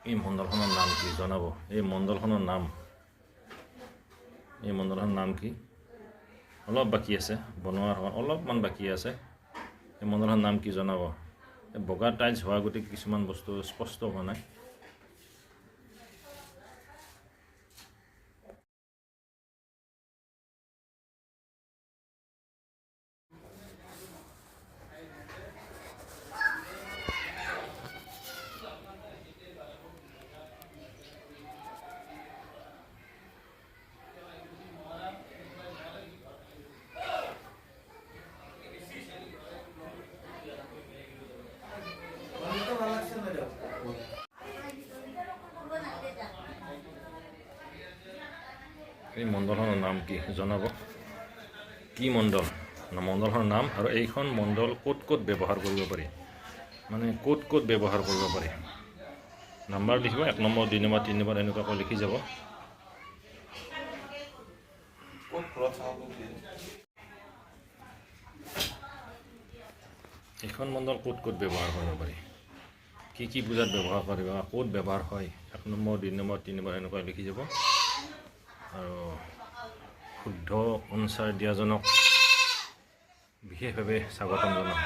এই মণ্ডলখনৰ নাম কি জনাব। এই মণ্ডলখনৰ নাম কি? অলপ বাকী আছে, বনোৱাৰ অলপমান বাকী আছে। এই মণ্ডলখনৰ নাম কি জনাব। এই বগা টাইলছ হোৱা গতিকে কিছুমান বস্তু স্পষ্ট হোৱা নাই। এই মণ্ডলখনৰ নাম কি জনাব। কি মণ্ডল না মণ্ডলখনৰ নাম আৰু এইখন মণ্ডল ক'ত ক'ত ব্যৱহাৰ কৰিব পাৰি, মানে ক'ত ক'ত ব্যৱহাৰ কৰিব পাৰি। নাম্বাৰ লিখিব 1 নম্বৰ 2 নম্বৰ 3 নম্বৰ এনেকুৱাকৈ লিখি যাব। এইখন মণ্ডল ক'ত ক'ত ব্যৱহাৰ কৰিব পাৰি, কি কি পূজাত ব্যৱহাৰ কৰিব, ক'ত ব্যৱহাৰ হয়। 1 নম্বৰ 2 নম্বৰ 3 নম্বৰ এনেকুৱা লিখি যাব। আৰু শুদ্ধ অনুচাৰ দিয়াজনক বিশেষভাৱে স্বাগতম জনাওঁ।